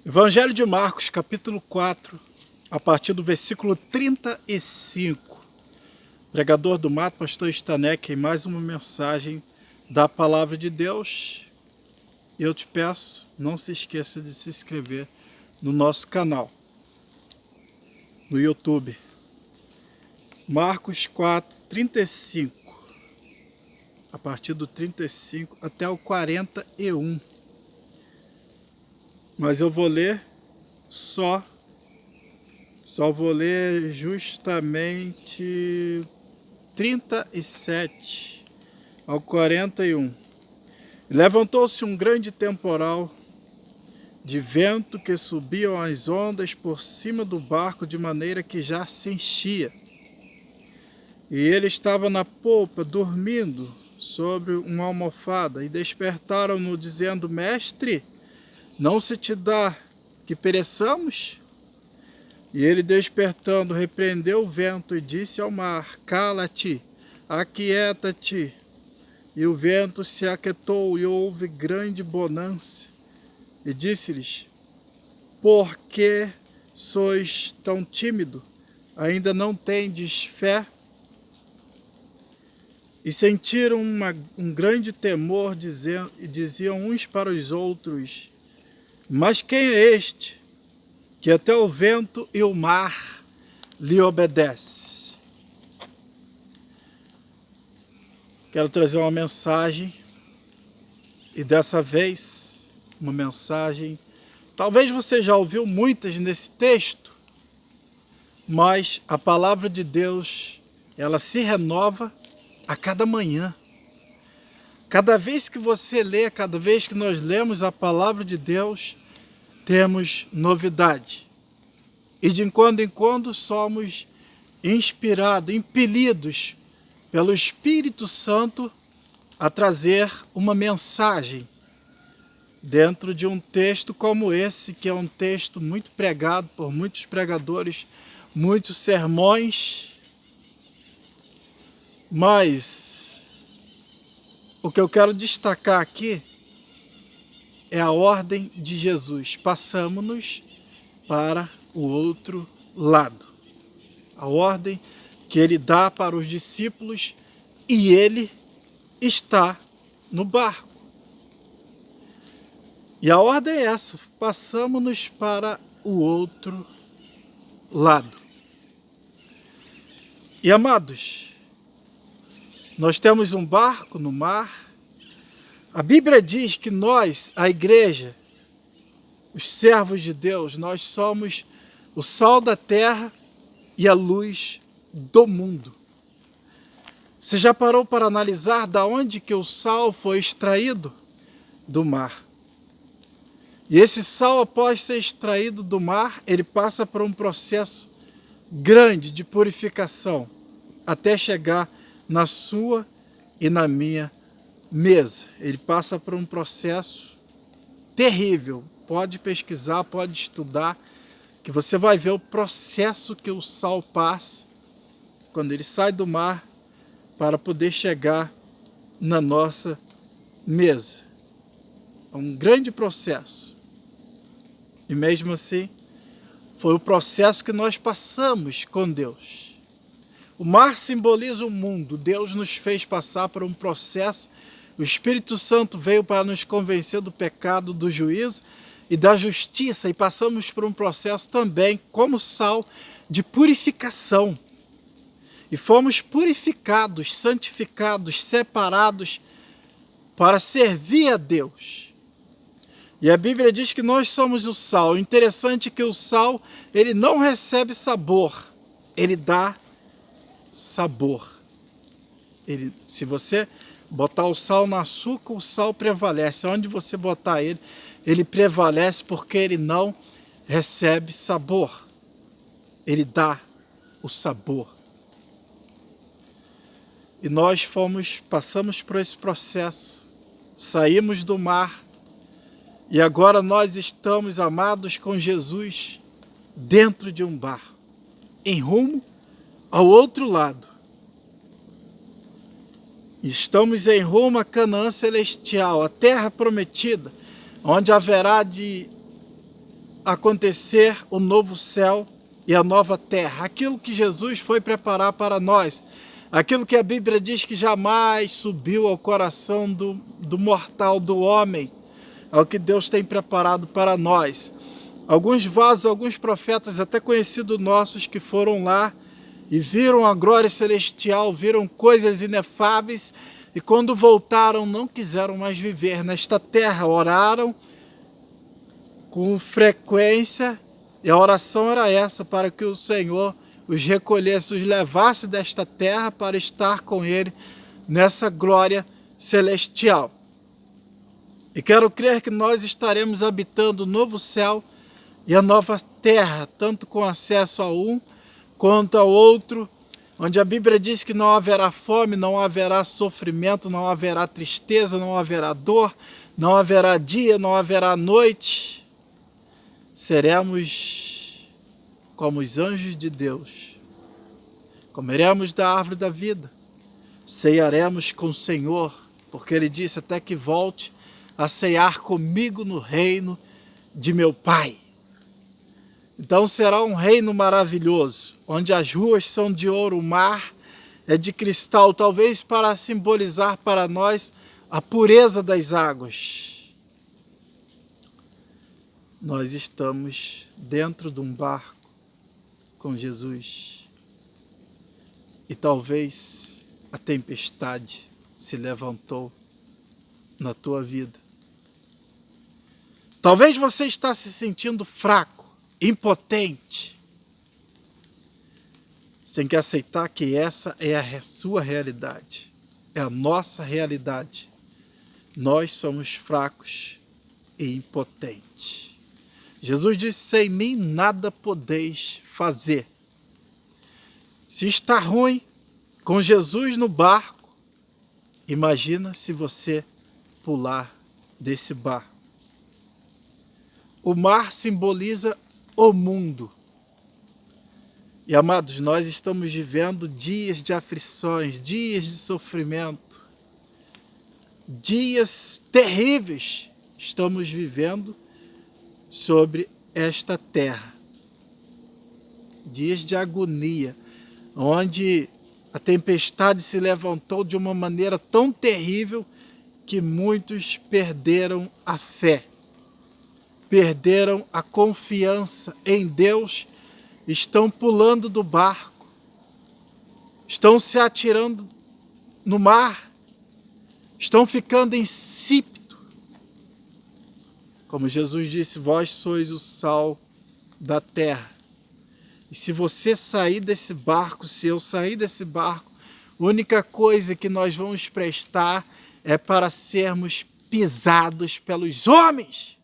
Evangelho de Marcos, capítulo 4, a partir do versículo 35. Pregador do Mato, pastor Stanek, em mais uma mensagem da Palavra de Deus. Eu te peço, não se esqueça de se inscrever no nosso canal, no YouTube. Marcos 4, 35. A partir do 35 até o 41. Mas eu vou ler só vou ler justamente 37 ao 41. Levantou-se um grande temporal de vento que subiam as ondas por cima do barco de maneira que já se enchia. E ele estava na polpa, dormindo sobre uma almofada, e despertaram-no dizendo: Mestre, não se te dá que pereçamos? E ele, despertando, repreendeu o vento e disse ao mar: Cala-te, aquieta-te. E o vento se aquietou e houve grande bonança. E disse-lhes: Por que sois tão tímido? Ainda não tendes fé? E sentiram um grande temor, e diziam uns para os outros: Mas quem é este, que até o vento e o mar lhe obedece? Quero trazer uma mensagem, e dessa vez, uma mensagem, talvez você já ouviu muitas nesse texto, mas a palavra de Deus, ela se renova a cada manhã. Cada vez que você lê, cada vez que nós lemos a palavra de Deus, temos novidade. E de quando em quando somos inspirados, impelidos pelo Espírito Santo a trazer uma mensagem dentro de um texto como esse, que é um texto muito pregado por muitos pregadores, muitos sermões. Mas o que eu quero destacar aqui é a ordem de Jesus. Passamos-nos para o outro lado. A ordem que ele dá para os discípulos, e ele está no barco. E a ordem é essa: passamos-nos para o outro lado. E amados, nós temos um barco no mar. A Bíblia diz que nós, a igreja, os servos de Deus, nós somos o sal da terra e a luz do mundo. Você já parou para analisar da onde que o sal foi extraído? Do mar. E esse sal, após ser extraído do mar, ele passa por um processo grande de purificação, até chegar na sua e na minha mesa. Ele passa por um processo terrível. Pode pesquisar, pode estudar, que você vai ver o processo que o sal passa quando ele sai do mar para poder chegar na nossa mesa. É um grande processo. E mesmo assim, foi o processo que nós passamos com Deus. O mar simboliza o mundo. Deus nos fez passar por um processo. O Espírito Santo veio para nos convencer do pecado, do juízo e da justiça. E passamos por um processo também, como sal, de purificação. E fomos purificados, santificados, separados para servir a Deus. E a Bíblia diz que nós somos o sal. O interessante é que o sal, ele não recebe sabor, ele dá sabor. Se você botar o sal no açúcar, o sal prevalece. Onde você botar ele, ele prevalece porque ele não recebe sabor. Ele dá o sabor. E nós passamos por esse processo, saímos do mar, e agora nós estamos, amados, com Jesus dentro de um barco, em rumo ao outro lado. Estamos em rumo a Canaã celestial, a terra prometida, onde haverá de acontecer o novo céu e a nova terra. Aquilo que Jesus foi preparar para nós. Aquilo que a Bíblia diz que jamais subiu ao coração do mortal, do homem. É o que Deus tem preparado para nós. Alguns vasos, alguns profetas, até conhecidos nossos, que foram lá e viram a glória celestial, viram coisas inefáveis, e quando voltaram não quiseram mais viver nesta terra. Oraram com frequência, e a oração era essa, para que o Senhor os recolhesse, os levasse desta terra para estar com Ele nessa glória celestial. E quero crer que nós estaremos habitando o novo céu e a nova terra, tanto com acesso a um quanto ao outro, onde a Bíblia diz que não haverá fome, não haverá sofrimento, não haverá tristeza, não haverá dor, não haverá dia, não haverá noite. Seremos como os anjos de Deus. Comeremos da árvore da vida, ceiaremos com o Senhor, porque Ele disse até que volte a ceiar comigo no reino de meu Pai. Então será um reino maravilhoso, onde as ruas são de ouro, o mar é de cristal, talvez para simbolizar para nós a pureza das águas. Nós estamos dentro de um barco com Jesus e talvez a tempestade se levantou na tua vida. Talvez você está se sentindo fraco, impotente, sem que aceitar que essa é a sua realidade, é a nossa realidade. Nós somos fracos e impotentes. Jesus disse: sem mim nada podeis fazer. Se está ruim com Jesus no barco, imagina se você pular desse barco. O mar simboliza o mundo. E, amados, nós estamos vivendo dias de aflições, dias de sofrimento, dias terríveis estamos vivendo sobre esta terra. Dias de agonia, onde a tempestade se levantou de uma maneira tão terrível que muitos perderam a fé, perderam a confiança em Deus, estão pulando do barco, estão se atirando no mar, estão ficando insípidos. Como Jesus disse: vós sois o sal da terra. E se você sair desse barco, se eu sair desse barco, a única coisa que nós vamos prestar é para sermos pisados pelos homens.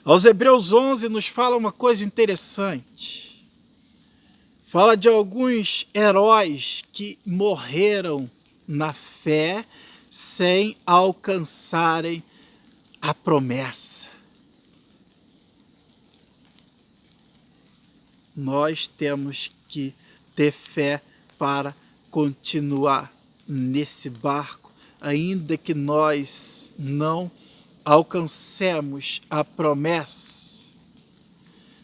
Aos Hebreus 11 nos fala uma coisa interessante. Fala de alguns heróis que morreram na fé sem alcançarem a promessa. Nós temos que ter fé para continuar nesse barco, ainda que nós não alcancemos a promessa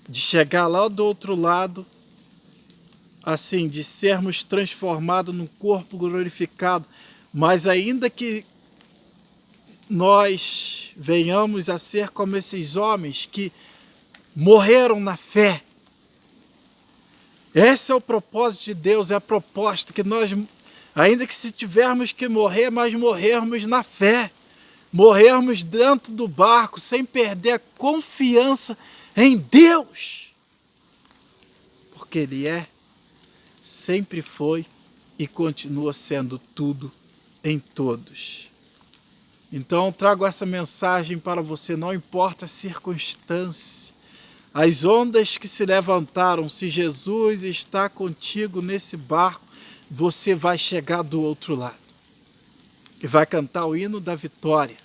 de chegar lá do outro lado, assim, de sermos transformados num corpo glorificado, mas ainda que nós venhamos a ser como esses homens que morreram na fé. Esse é o propósito de Deus, é a proposta que nós, ainda que se tivermos que morrer, mas morrermos na fé, morrermos dentro do barco, sem perder a confiança em Deus, porque Ele é, sempre foi e continua sendo tudo em todos. Então trago essa mensagem para você, não importa a circunstância, as ondas que se levantaram, se Jesus está contigo nesse barco, você vai chegar do outro lado e vai cantar o hino da vitória.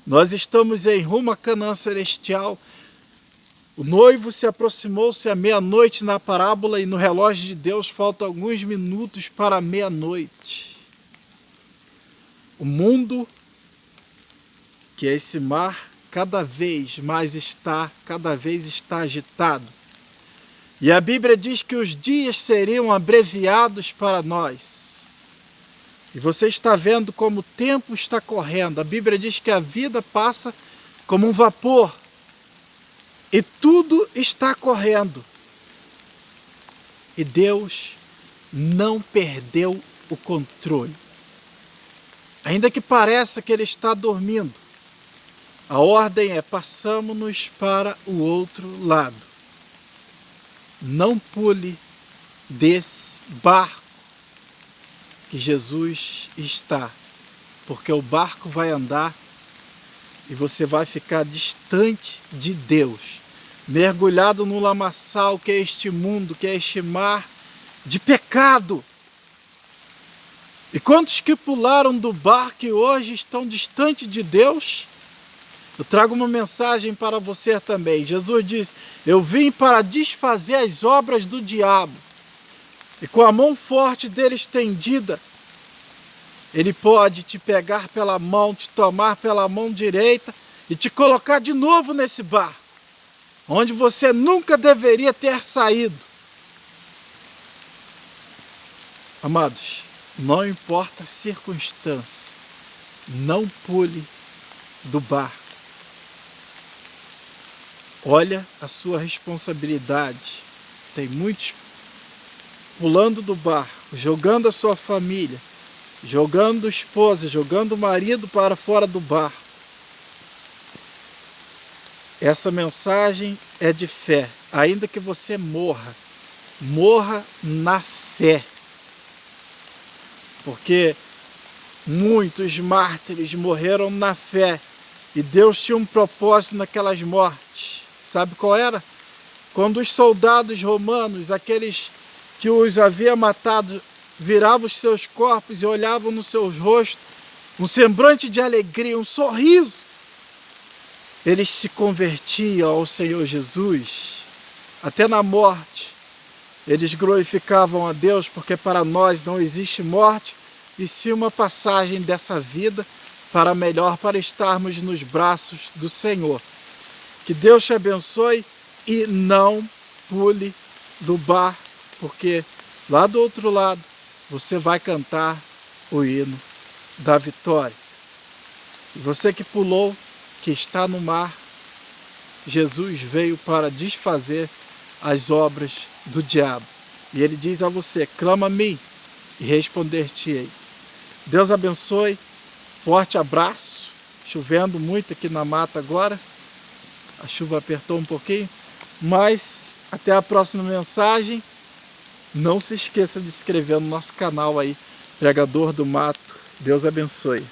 Nós estamos em rumo à Canaã celestial. O noivo se aproximou-se à meia-noite na parábola e no relógio de Deus faltam alguns minutos para a meia-noite. O mundo, que é esse mar, cada vez está agitado. E a Bíblia diz que os dias seriam abreviados para nós. E você está vendo como o tempo está correndo. A Bíblia diz que a vida passa como um vapor. E tudo está correndo. E Deus não perdeu o controle. Ainda que pareça que Ele está dormindo, a ordem é: passamos-nos para o outro lado. Não pule desse barco que Jesus está, porque o barco vai andar e você vai ficar distante de Deus, mergulhado no lamaçal que é este mundo, que é este mar de pecado. E quantos que pularam do barco e hoje estão distantes de Deus? Eu trago uma mensagem para você também. Jesus diz: eu vim para desfazer as obras do diabo. E com a mão forte dele estendida, ele pode te pegar pela mão, te tomar pela mão direita e te colocar de novo nesse barco, onde você nunca deveria ter saído. Amados, não importa a circunstância, não pule do barco. Olha a sua responsabilidade. Tem muitos pulando do barco, jogando a sua família, jogando a esposa, jogando o marido para fora do barco. Essa mensagem é de fé. Ainda que você morra na fé. Porque muitos mártires morreram na fé. E Deus tinha um propósito naquelas mortes. Sabe qual era? Quando os soldados romanos, aqueles que os haviam matado, viravam os seus corpos e olhavam nos seus rostos, um semblante de alegria, um sorriso, eles se convertiam ao Senhor Jesus. Até na morte, eles glorificavam a Deus, porque para nós não existe morte, e sim uma passagem dessa vida para melhor, para estarmos nos braços do Senhor. Que Deus te abençoe e não pule do barco, porque lá do outro lado você vai cantar o hino da vitória. E você que pulou, que está no mar, Jesus veio para desfazer as obras do diabo. E ele diz a você: clama a mim e responder-te-ei. Deus abençoe, forte abraço. Chovendo muito aqui na mata agora. A chuva apertou um pouquinho, mas até a próxima mensagem. Não se esqueça de se inscrever no nosso canal aí, Pregador do Mato. Deus abençoe.